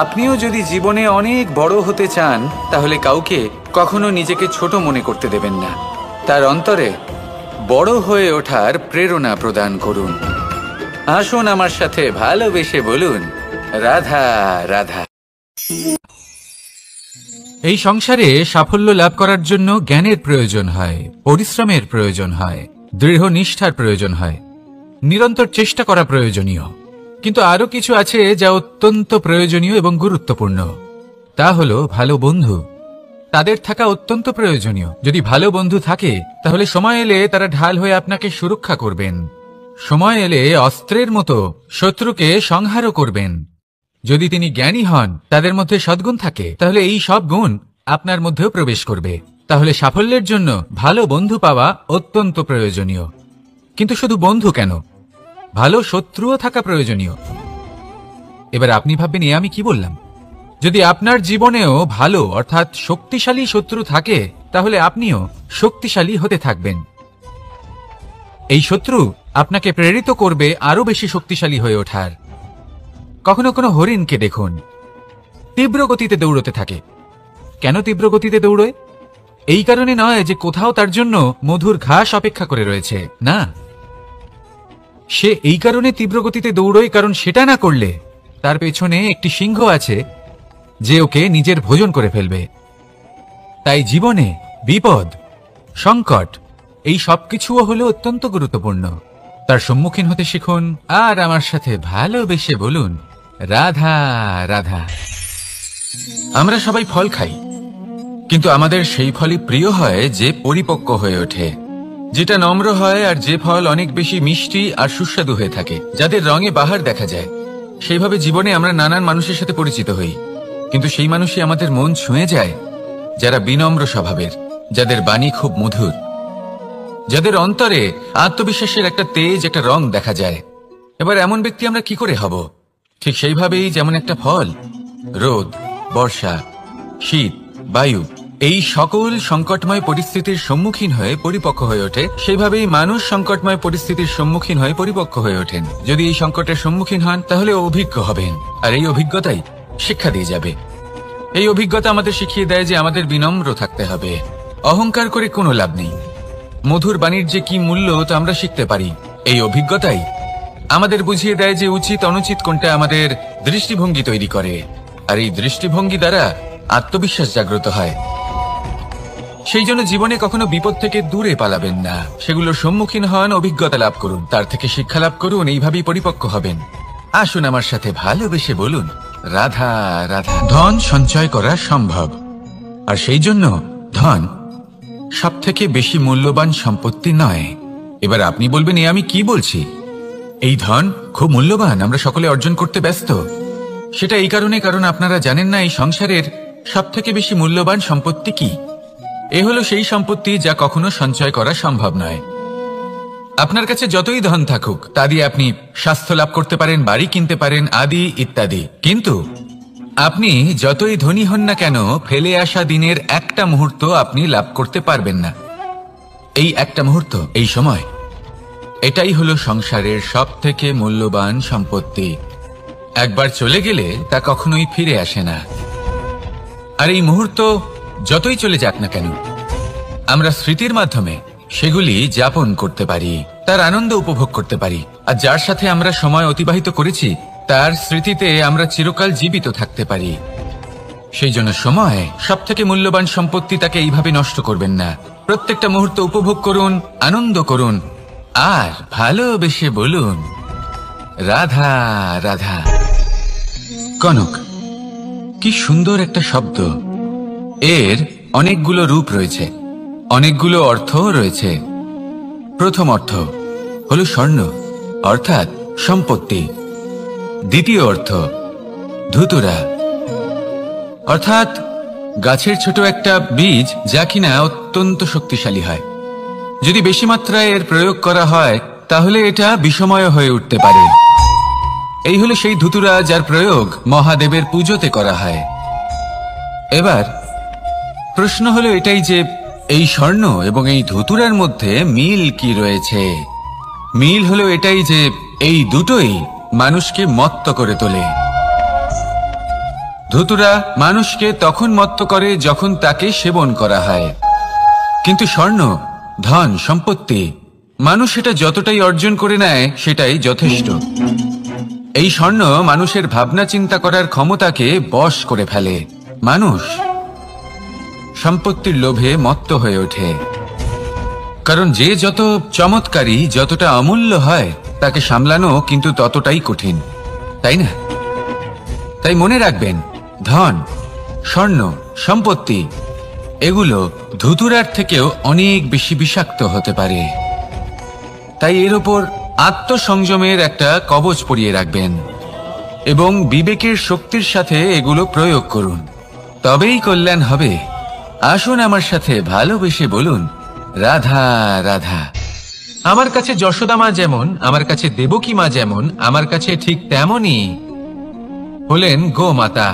A: আপনিও যদি জীবনে অনেক বড় হতে চান তাহলে কাউকে কখনো নিজেকে ছোট মনে করতে দেবেন না। তার অন্তরে বড় হয়ে ওঠার প্রেরণা প্রদান করুন। আসুন আমার সাথে ভালোবেসে বলুন, রাধা রাধা। এই সংসারে সাফল্য লাভ করার জন্য জ্ঞানের প্রয়োজন হয়, পরিশ্রমের প্রয়োজন হয়, দৃঢ় নিষ্ঠার প্রয়োজন হয়, নিরন্তর চেষ্টা করা প্রয়োজনীয়। কিন্তু আরো কিছু আছে যা অত্যন্ত প্রয়োজনীয় এবং গুরুত্বপূর্ণ। তা হলো ভালো বন্ধু। তাদের থাকা অত্যন্ত প্রয়োজনীয়। যদি ভালো বন্ধু থাকে তাহলে সময় এলে তারা ঢাল হয়ে আপনাকে সুরক্ষা করবেন। সময় এলে অস্ত্রের মতো শত্রুকে সংহারও করবেন। যদি তিনি জ্ঞানী হন, তাদের মধ্যে সদ্গুণ থাকে, তাহলে এই সব গুণ আপনার মধ্যেও প্রবেশ করবে। তাহলে সাফল্যের জন্য ভালো বন্ধু পাওয়া অত্যন্ত প্রয়োজনীয়। কিন্তু শুধু বন্ধু কেন, ভালো শত্রুও থাকা প্রয়োজনীয়। এবার আপনি ভাববেন, আমি কি বললাম? যদি আপনার জীবনেও ভালো অর্থাৎ শক্তিশালী শত্রু থাকে তাহলে আপনিও শক্তিশালী হতে থাকবেন। এই শত্রু আপনাকে প্রেরিত করবে আরো বেশি শক্তিশালী হয়ে ওঠার। কখনো কোনো হরিণকে দেখুন, তীব্র গতিতে দৌড়তে থাকে। কেন তীব্র গতিতে দৌড়য়? এই কারণে নয় যে কোথাও তার জন্য মধুর ঘাস অপেক্ষা করে রয়েছে, না। সে এই কারণে তীব্র গতিতে দৌড়য় কারণ সেটা না করলে তার পেছনে একটি সিংহ আছে যে ওকে নিজের ভোজন করে ফেলবে। তাই জীবনে বিপদ, সংকট এই সবকিছুও হলো অত্যন্ত গুরুত্বপূর্ণ। তার সম্মুখীন হতে শিখুন আর আমার সাথে ভালোবেসে বলুন, রাধা রাধা। আমরা সবাই ফল খাই, কিন্তু আমাদের সেই ফলই প্রিয় হয় যে পরিপক্ক হয়ে ওঠে, যেটা নম্র হয়, আর যে ফল অনেক বেশি মিষ্টি আর সুস্বাদু হয়ে থাকে, যাদের রঙে বাহার দেখা যায়। সেইভাবে জীবনে আমরা নানান মানুষের সাথে পরিচিত হই, কিন্তু সেই মানুষই আমাদের মন ছুঁয়ে যায় যারা বিনম্র স্বভাবের, যাদের বাণী খুব মধুর, যাদের অন্তরে আত্মবিশ্বাসের একটা তেজ, একটা রং দেখা যায়। এবার এমন ব্যক্তি আমরা কি করে হব? ঠিক সেইভাবেই যেমন একটা ফল রোদ, বর্ষা, শীত, বায়ু এই সকল সংকটময় পরিস্থিতির সম্মুখীন হয়ে পরিপক্ক হয়ে ওঠে, সেইভাবেই মানুষ সংকটময় পরিস্থিতির সম্মুখীন হয়ে পরিপক্ক হয়ে ওঠেন। যদি এই সংকটের সম্মুখীন হন তাহলে অভিজ্ঞ হবেন, আর এই অভিজ্ঞতাই শিক্ষা দিয়ে যাবে। এই অভিজ্ঞতা আমাদের শিখিয়ে দেয় যে আমাদের বিনম্র থাকতে হবে। অহংকার করে কোনো লাভ নেই। মধুর বাণীর যে কি মূল্য তা আমরা শিখতে পারি। এই অভিজ্ঞতাই আমাদের বুঝিয়ে দেয় যে উচিত অনুচিত কোনটা আমাদের দৃষ্টিভঙ্গি তৈরি করে, আর এই দৃষ্টিভঙ্গি দ্বারা আত্মবিশ্বাস জাগ্রত হয়। সেই জন্য জীবনে কখনো বিপদ থেকে দূরে পালাবেন না, সেগুলোর সম্মুখীন হন, অভিজ্ঞতা লাভ করুন, তার থেকে শিক্ষা লাভ করুন, এইভাবেই পরিপক্ক হবেন। আসুন আমার সাথে ভালোবেসে বলুন, রাধা রাধা। ধন সঞ্চয় করা সম্ভব, আর সেই জন্য ধন সব থেকে বেশি মূল্যবান সম্পত্তি নয়। এবার আপনি বলবেন, আমি কি বলছি? এই ধন খুব মূল্যবান, আমরা সকলে অর্জন করতে ব্যস্ত। সেটা এই কারণে কারণ আপনারা জানেন না এই সংসারের সব থেকে বেশি মূল্যবান সম্পত্তি কি। এ হলো সেই সম্পত্তি যা কখনো সঞ্চয় করা সম্ভব নয়। আপনার কাছে যতই ধন থাকুক তা দিয়ে আপনি স্বাস্থ্য লাভ করতে পারেন, বাড়ি কিনতে পারেন, আদি ইত্যাদি, কিন্তু আপনি যতই ধনী হন না কেন, ফেলে আসা দিনের একটা মুহূর্ত আপনি লাভ করতে পারবেন না। এই একটা মুহূর্ত, এই সময়, এটাই হলো সংসারের সব থেকে মূল্যবান সম্পত্তি। একবার চলে গেলে তা কখনোই ফিরে আসে না। আর এই মুহূর্ত যতই চলে যাক না কেন, আমরা স্মৃতির মাধ্যমে সেগুলি যাপন করতে পারি, তার আনন্দ উপভোগ করতে পারি। আর যার সাথে আমরা সময় অতিবাহিত করেছি তার স্মৃতিতে আমরা চিরকাল জীবিত থাকতে পারি। সেই জন্য সময় সব থেকে মূল্যবান সম্পত্তি, তাকে এইভাবে নষ্ট করবেন না। প্রত্যেকটা মুহূর্ত উপভোগ করুন, আনন্দ করুন, আর ভালোবেসে বলুন রাধা রাধা। কনক, কি সুন্দর একটা শব্দ। এর অনেকগুলো রূপ রয়েছে, অনেকগুলো অর্থও রয়েছে। প্রথম অর্থ হলো স্বর্ণ, অর্থাৎ সম্পত্তি। দ্বিতীয় অর্থ ধুতুরা, অর্থাৎ গাছের ছোট একটা বীজ, যা কিনা অত্যন্ত শক্তিশালী হয়। যদি বেশি মাত্রায় এর প্রয়োগ করা হয় তাহলে এটা বিষময় হয়ে উঠতে পারে। এই হলো সেই ধুতুরা যার প্রয়োগ মহাদেবের পুজোতে করা হয়। এবার প্রশ্ন হলো এটাই যে এই স্বর্ণ এবং এই ধুতুরার মধ্যে মিল কি রয়েছে। মিল হলো এটাই যে এই দুটোই মানুষকে মত্ত করে তোলে। ধুতুরা মানুষকে তখন মত্ত করে যখন তাকে সেবন করা হয়, কিন্তু স্বর্ণ, ধন সম্পত্তি, মানুষ এটা যতটাই অর্জন করে নেয় সেটাই যথেষ্ট। এই স্বর্ণ মানুষের ভাবনা চিন্তা করার ক্ষমতাকে বশ করে ফেলে। মানুষ সম্পত্তির লোভে মত্ত হয়ে ওঠে, কারণ যে যত চমৎকারী, যতটা অমূল্য হয় তাকে সামলানো কিন্তু ততটাই কঠিন, তাই না? তাই মনে রাখবেন, ধন, স্বর্ণ, সম্পত্তি এগুলো ধুতুরার থেকেও অনেক বেশি বিষাক্ত হতে পারে। তাই এর ওপর আত্মসংযমের একটা কবচ পরিয়ে রাখবেন এবং বিবেকের শক্তির সাথে এগুলো প্রয়োগ করুন, তবেই কল্যাণ হবে। আসুন আমার সাথে ভালোবেসে বলুন রাধা রাধা। আমার কাছে যশোদা মা যেমন, আমার কাছে দেবকী মা যেমন, আমার কাছে ঠিক তেমনই হলেন গোমাতা।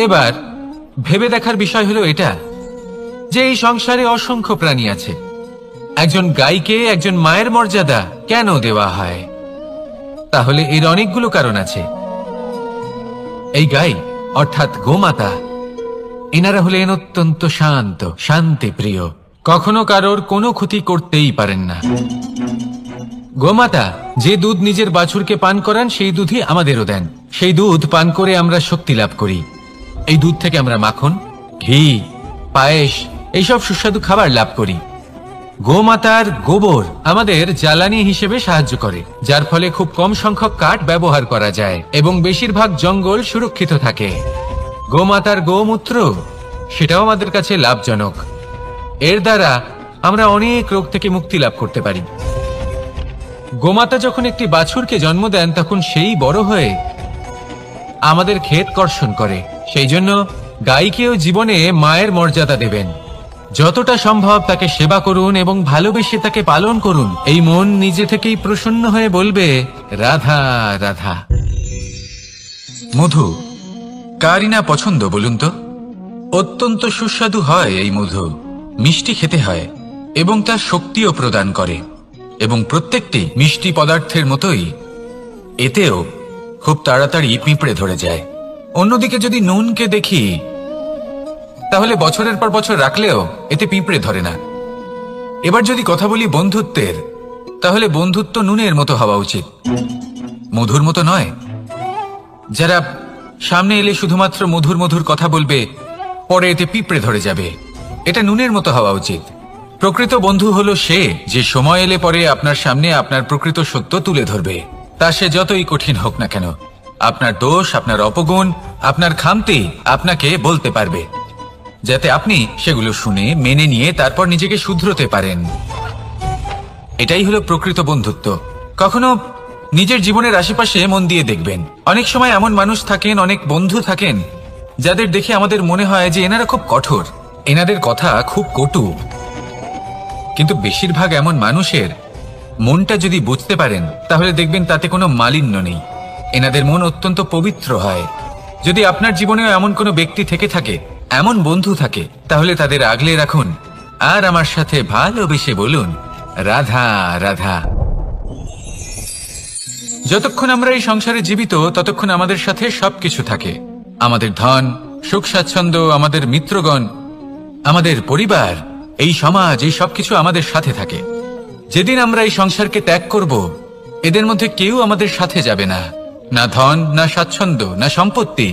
A: এবার ভেবে দেখার বিষয় হলো এটা যে এই সংসারে অসংখ্য প্রাণী আছে, একজন গাইকে একজন মায়ের মর্যাদা কেন দেওয়া হয়? তাহলে এর অনেকগুলো কারণ আছে। এই গাই অর্থাৎ গোমাতা, এনারা হলেন অত্যন্ত শান্ত, শান্তিপ্রিয়, কখনো কারোর কোনো ক্ষতি করতেই পারেন না। গোমাতা যে দুধ নিজের বাছুরকে পান করান সেই দুধই আমাদেরও দেন। সেই দুধ পান করে আমরা শক্তি লাভ করি। এই দুধ থেকে আমরা মাখন, ঘি, পায়েস, এইসব সুস্বাদু খাবার লাভ করি। গোমাতার গোবর আমাদের জ্বালানি হিসেবে সাহায্য করে, যার ফলে খুব কম সংখ্যক কাঠ ব্যবহার করা যায় এবং বেশিরভাগ জঙ্গল সুরক্ষিত থাকে। গোমাতার গোমূত্র, সেটাও আমাদের কাছে লাভজনক। এর দ্বারা আমরা অনেক রোগ থেকে মুক্তি লাভ করতে পারি। গোমাতা যখন একটি বাছুরকে জন্ম দেন তখন সেই বড় হয়ে আমাদের ক্ষেত কর্ষণ করে। সেই জন্য গাইকেও জীবনে মায়ের মর্যাদা দেবেন। যতটা সম্ভব তাকে সেবা করুন এবং ভালোবেসে তাকে পালন করুন। এই মন নিজে থেকেই প্রসন্ন হয়ে বলবে রাধা রাধা। মধু কারই না পছন্দ বলুন তো? অত্যন্ত সুস্বাদু হয় এই মধু, মিষ্টি খেতে হয় এবং তা শক্তিও প্রদান করে। এবং প্রত্যেকটি মিষ্টি পদার্থের মতোই এতেও খুব তাড়াতাড়ি পিঁপড়ে ধরে যায়। অন্যদিকে যদি নুনকে দেখি তাহলে বছরের পর বছর রাখলেও এতে পিঁপড়ে ধরে না। এবার যদি কথা বলি বন্ধুত্বের, তাহলে বন্ধুত্ব নুনের মতো হওয়া উচিত, মধুর মতো নয়। যারা সামনে এলে শুধুমাত্র মধুর মধুর কথা বলবে, পরে এতে পিঁপড়ে ধরে যাবে, এটা নুনের মতো হওয়া উচিত। প্রকৃত বন্ধু হলো সে যে সময় এলে পরে আপনার সামনে আপনার প্রকৃত সত্য তুলে ধরবে, তা সে যতই কঠিন হোক না কেন। আপনার দোষ, আপনার অপগুণ, আপনার খামতি আপনাকে বলতে পারবে, যাতে আপনি সেগুলো শুনে মেনে নিয়ে তারপর নিজেকে শুধরোতে পারেন। এটাই হলো প্রকৃত বন্ধুত্ব। কখনো নিজের জীবনের আশেপাশে মন দিয়ে দেখবেন, অনেক সময় এমন মানুষ থাকেন, অনেক বন্ধু থাকেন যাদের দেখে আমাদের মনে হয় যে এনারা খুব কঠোর, এনাদের কথা খুব কটু। কিন্তু বেশিরভাগ এমন মানুষের মনটা যদি বুঝতে পারেন তাহলে দেখবেন তাতে কোনো মালিন্য নেই। এনাদের মন অত্যন্ত পবিত্র হয়। যদি আপনার জীবনেও এমন কোনো ব্যক্তি থেকে থাকে, এমন বন্ধু থাকে, তাহলে তাদের আগলে রাখুন আর আমার সাথে ভালোবেসে বলুন, রাধা রাধা। যতক্ষণ আমরা এই সংসারে জীবিত, ততক্ষণ আমাদের সাথে সবকিছু থাকে। আমাদের ধন, সুখ স্বাচ্ছন্দ্য, আমাদের মিত্রগণ, আমাদের পরিবার, এই সমাজ, এই সবকিছু আমাদের সাথে থাকে। যেদিন আমরা এই সংসারকে ত্যাগ করব, এদের মধ্যে কেউ আমাদের সাথে যাবে না। না ধন, না স্বাচ্ছন্দ্য, না সম্পত্তি।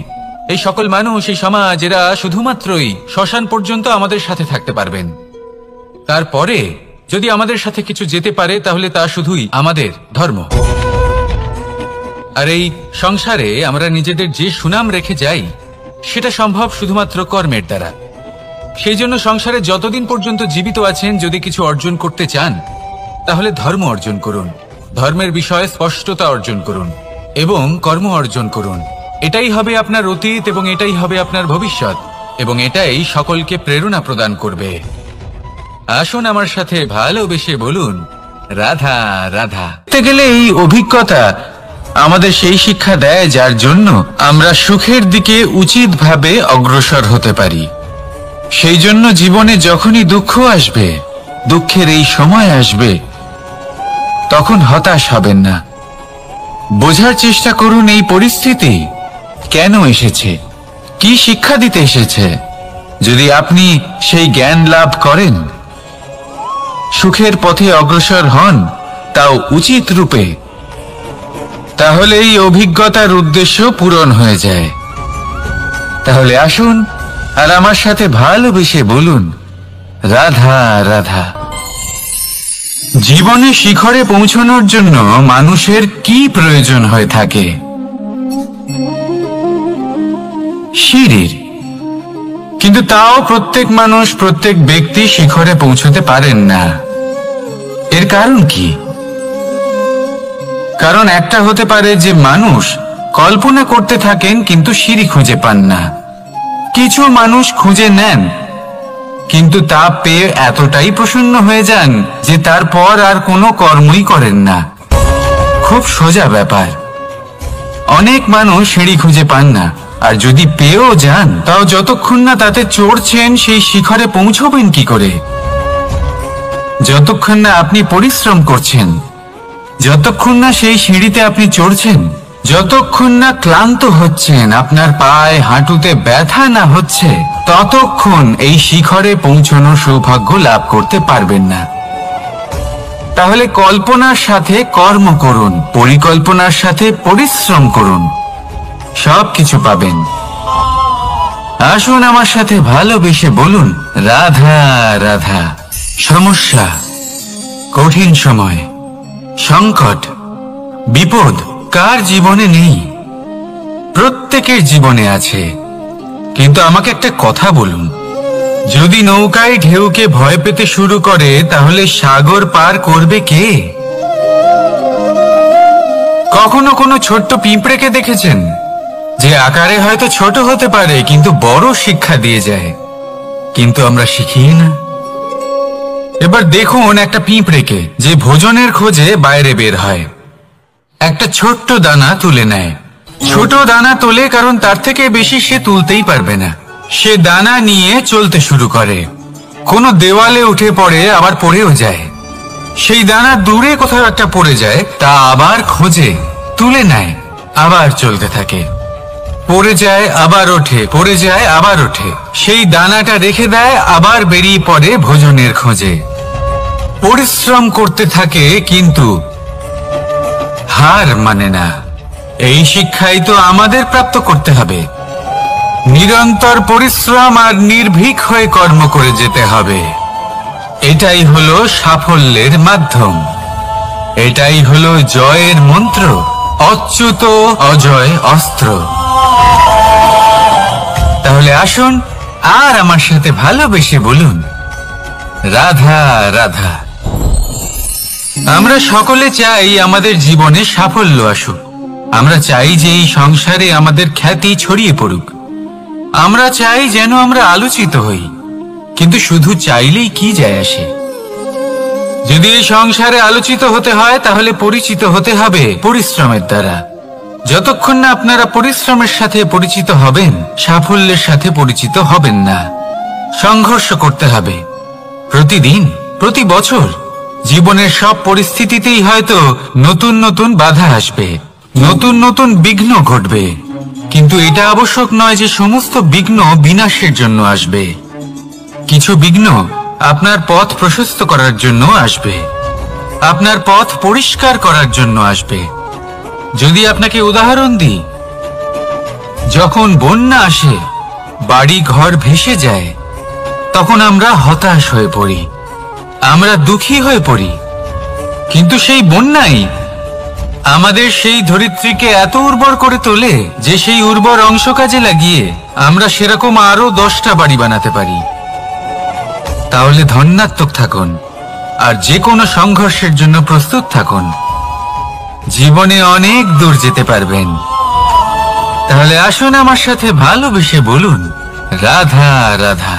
A: এই সকল মানুষ, এই সমাজ, এরা শুধুমাত্রই শ্মশান পর্যন্ত আমাদের সাথে থাকতে পারবেন। তারপরে যদি আমাদের সাথে কিছু যেতে পারে, তাহলে তা শুধুই আমাদের ধর্ম। আর এই সংসারে আমরা নিজেদের যে সুনাম রেখে যাই, সেটা সম্ভব শুধুমাত্র কর্মের দ্বারা। সেই জন্য সংসারে যতদিন পর্যন্ত জীবিত আছেন, যদি কিছু অর্জন করতে চান, তাহলে ধর্ম অর্জন করুন, ধর্মের বিষয়ে স্পষ্টতা অর্জন করুন এবং কর্ম অর্জন করুন। এটাই হবে আপনার অতীত এবং এটাই হবে আপনার ভবিষ্যৎ, এবং এটাই সকলকে প্রেরণা প্রদান করবে। আসুন আমার সাথে ভালোবেসে বলুন, রাধা রাধা। গেলে এই অভিজ্ঞতা আমাদের সেই শিক্ষা দেয়, যার জন্য আমরা সুখের দিকে উচিতভাবে অগ্রসর হতে পারি। সেই জন্য জীবনে যখনই দুঃখ আসবে, দুঃখের এই সময় আসবে, তখন হতাশ হবেন না। বোঝার চেষ্টা করুন এই পরিস্থিতি কেন এসেছে, কি শিক্ষা দিতে এসেছে। যদি আপনি সেই জ্ঞান লাভ করেন, সুখের পথে অগ্রসর হন, তাও উচিত রূপে, তাহলে এই অভিজ্ঞতার উদ্দেশ্য পূরণ হয়ে যায়। তাহলে আসুন আর আমার সাথে ভালোবেসে বলুন, রাধা রাধা। জীবনে শিখরে পৌঁছানোর জন্য মানুষের কি প্রয়োজন হয়ে থাকে? সিঁড়ির। কিন্তু তাও প্রত্যেক মানুষ, প্রত্যেক ব্যক্তি শিখরে পৌঁছতে পারেন না। এর কারণ কি? কারণ একটা হতে পারে যে মানুষ কল্পনা করতে থাকেন কিন্তু সিঁড়ি খুঁজে পান না। কিছু মানুষ খুঁজে নেন, কিন্তু তা পেয়ে এতটাই প্রসন্ন হয়ে যান যে তারপর আর কোনো কর্মই করেন না। খুব সোজা ব্যাপার। অনেক মানুষ সিঁড়ি খুঁজে পান না, আর যদি পেয়েও যান, তাও যতক্ষণ না তাতে চড়ছেন, সেই শিখরে পৌঁছবেন কি করে? যতক্ষণ না আপনি পরিশ্রম করছেন, যতক্ষণ না সেই সিঁড়িতে আপনি চড়ছেন, যতক্ষণ না ক্লান্ত হচ্ছেন, আপনার পায়ে হাঁটুতে ব্যথা না হচ্ছে, ততক্ষণ এই শিখরে পৌঁছানোর সৌভাগ্য লাভ করতে পারবেন না। তাহলে কল্পনার সাথে কর্ম করুন, পরিকল্পনার সাথে পরিশ্রম করুন, সবকিছু পাবেন। আসুন আমার সাথে ভালোবেসে বলুন, রাধা রাধা। সমস্যা, কঠিন সময়, সংকট, বিপদ কার জীবনে নেই? প্রত্যেকের জীবনে আছে। কিন্তু আমাকে একটা কথা বলুন, যদি নৌকায় ঢেউকে ভয় পেতে শুরু করে, তাহলে সাগর পার করবে কে? কখনো কোনো ছোট্ট পিঁপড়েকে দেখেছেন, যে আকারে হয়তো ছোট হতে পারে কিন্তু বড় শিক্ষা দিয়ে যায়? কিন্তু আমরা শিখি না। এবার দেখুন একটা পিঁপড়েকে, যে ভোজনের খোঁজে বাইরে বের হয়, একটা ছোট্ট দানা তুলে নেয়। ছোট দানা তোলে কারণ তার থেকে বেশি সে তুলতেই পারবে না। সে দানা নিয়ে চলতে শুরু করে, কোনো দেওয়ালে উঠে পড়ে, আবার পড়েও যায়। সেই দানা দূরে কোথাও একটা পড়ে যায়, তা আবার খোঁজে, তুলে নেয়, আবার চলতে থাকে। পড়ে যায়, আবার ওঠে, পড়ে যায়, আবার ওঠে। সেই দানাটা রেখে দেয়, আবার বেরিয়ে পড়ে ভোজনের খোঁজে। পরিশ্রম করতে থাকে কিন্তু হার মানে না। এই শিক্ষাই তো আমাদের প্রাপ্ত করতে হবে। নিরন্তর পরিশ্রম আর নির্ভীক হয়ে কর্ম করে যেতে হবে। এটাই হলো সাফল্যের মাধ্যম, এটাই হলো জয়ের মন্ত্র, অচ্যুত অজয় অস্ত্র। তাহলে আসুন আর আমার সাথে ভালোবেসে বলুন, রাধা রাধা। আমরা সকলে চাই আমাদের জীবনে সাফল্য আসুক। আমরা চাই যে এই সংসারে আমাদের খ্যাতি ছড়িয়ে পড়ুক। আমরা চাই যেন আমরা আলোচিত হই। কিন্তু শুধু চাইলেই কি যায় আসে? যদি এই সংসারে আলোচিত হতে হয়, তাহলে পরিচিত হতে হবে পরিশ্রমের দ্বারা। যতক্ষণ না আপনারা পরিশ্রমের সাথে পরিচিত হবেন, সাফল্যের সাথে পরিচিত হবেন না। সংঘর্ষ করতে হবে প্রতিদিন, প্রতি বছর। জীবনের সব পরিস্থিতিতেই হয়তো নতুন নতুন বাধা আসবে, নতুন নতুন বিঘ্ন ঘটবে, কিন্তু এটা আবশ্যক নয় যে সমস্ত বিঘ্ন বিনাশের জন্য আসবে। কিছু বিঘ্ন আপনার পথ প্রশস্ত করার জন্য আসবে, আপনার পথ পরিষ্কার করার জন্য আসবে। যদি আপনাকে উদাহরণ দিই, যখন বন্যা আসে, বাড়ি ঘর ভেসে যায়, তখন আমরা হতাশ হয়ে পড়ি, আমরা দুঃখী হয়ে পড়ি। কিন্তু সেই বন্যাই আমাদের সেই ধরিত্রীকে এত উর্বর করে তোলে যে সেই উর্বর অংশ কাজে লাগিয়ে আমরা সেরকম আরো 10টা বাড়ি বানাতে পারি। তাহলে ধন্যাত্মক থাকুন আর যে কোনো সংঘর্ষের জন্য প্রস্তুত থাকুন। জীবনে অনেক দূর যেতে পারবেন। তাহলে আসুন আমার সাথে ভালোবেসে বলুন, রাধা রাধা।